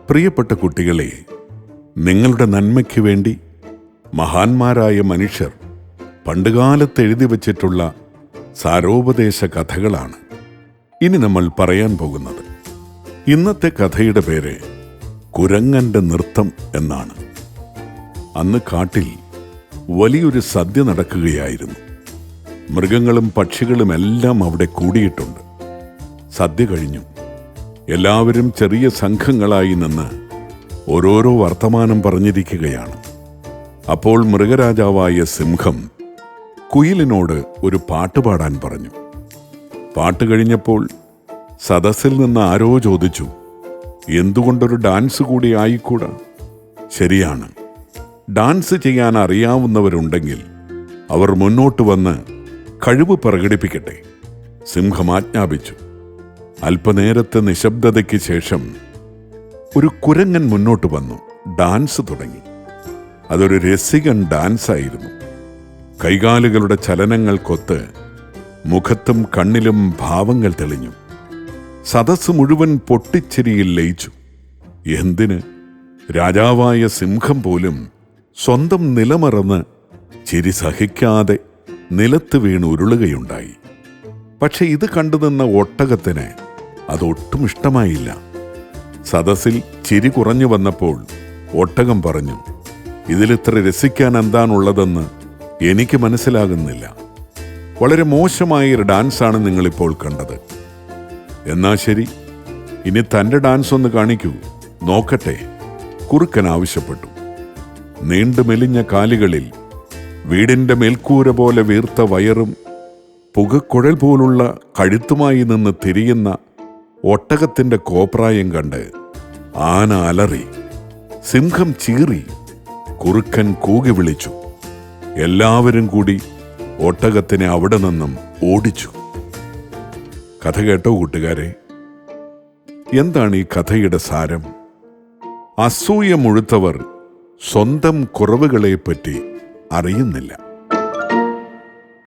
പ്രിയപ്പെട്ട കുട്ടികളെ, നിങ്ങളുടെ നന്മയ്ക്ക് വേണ്ടി മഹാന്മാരായ മനുഷ്യർ പണ്ടുകാലത്ത് എഴുതി വച്ചിട്ടുള്ള സാരോപദേശ കഥകളാണ് ഇനി നമ്മൾ പറയാൻ പോകുന്നത്. ഇന്നത്തെ കഥയുടെ പേര് കുരങ്ങന്റെ നൃത്തം എന്നാണ്. അന്ന് കാട്ടിൽ വലിയൊരു സദ്യ നടക്കുകയായിരുന്നു. മൃഗങ്ങളും പക്ഷികളും എല്ലാം അവിടെ കൂടിയിട്ടുണ്ട്. സദ്യ കഴിഞ്ഞു. എല്ലാവരും ചെറിയ സംഘങ്ങളായി നിന്ന് ഓരോരോ വർത്തമാനം പറഞ്ഞിരിക്കുകയാണ്. അപ്പോൾ മൃഗരാജാവായ സിംഹം കുയിലിനോട് ഒരു പാട്ട് പാടാൻ പറഞ്ഞു. പാട്ട് കഴിഞ്ഞപ്പോൾ സദസ്സിൽ നിന്ന് ആരോ ചോദിച്ചു, എന്തുകൊണ്ടൊരു ഡാൻസ് കൂടി ആയിക്കൂടാ? ശരിയാണ്, ഡാൻസ് ചെയ്യാൻ അറിയാവുന്നവരുണ്ടെങ്കിൽ അവർ മുന്നോട്ട് വന്ന് കഴിവ് പ്രകടിപ്പിക്കട്ടെ. സിംഹം ആജ്ഞാപിച്ചു. അല്പനേരത്തെ നിശബ്ദതയ്ക്ക് ശേഷം ഒരു കുരങ്ങൻ മുന്നോട്ട് വന്നു ഡാൻസ് തുടങ്ങി. അതൊരു രസികൻ ഡാൻസായിരുന്നു. കൈകാലുകളുടെ ചലനങ്ങൾക്കൊത്ത് മുഖത്തും കണ്ണിലും ഭാവങ്ങൾ തെളിഞ്ഞു. സദസ് മുഴുവൻ പൊട്ടിച്ചിരിയിൽ ലയിച്ചു. എന്തിന്, രാജാവായ സിംഹം പോലും സ്വന്തം നിലമറന്ന് ചിരി സഹിക്കാതെ നിലത്ത് വീണ് ഉരുളുകയുണ്ടായി. പക്ഷെ ഇത് കണ്ടുനിന്ന ഒട്ടകത്തിന് അതൊട്ടും ഇഷ്ടമായില്ല. സദസ്സിൽ ചിരി കുറഞ്ഞു വന്നപ്പോൾ ഒട്ടകം പറഞ്ഞു, ഇതിലിത്ര രസിക്കാൻ എന്താണുള്ളതെന്ന് എനിക്ക് മനസ്സിലാകുന്നില്ല. വളരെ മോശമായൊരു ഡാൻസാണ് നിങ്ങളിപ്പോൾ കണ്ടത്. എന്നാ ശരി, ഇനി തൻ്റെ ഡാൻസ് ഒന്ന് കാണിക്കൂ, നോക്കട്ടെ, കുറുക്കൻ ആവശ്യപ്പെട്ടു. നീണ്ടു മെലിഞ്ഞ കാലുകളിൽ വീടിൻ്റെ മേൽക്കൂര പോലെ വീർത്ത വയറും പുകക്കുഴൽ പോലുള്ള കഴുത്തുമായി നിന്ന് തിരിയുന്ന ഒട്ടകത്തിൻ്റെ കോപ്രായം കണ്ട് ആന അലറി, സിംഹം ചീറി, കുറുക്കൻ കൂകി വിളിച്ചു. എല്ലാവരും കൂടി ഒട്ടകത്തിനെ അവിടെ നിന്നും ഓടിച്ചു. കഥ കേട്ടോ കൂട്ടുകാരെ? എന്താണ് ഈ കഥയുടെ സാരം? അസൂയ മുഴുത്തവർ സ്വന്തം കുറവുകളെപ്പറ്റി അറിയുന്നില്ല.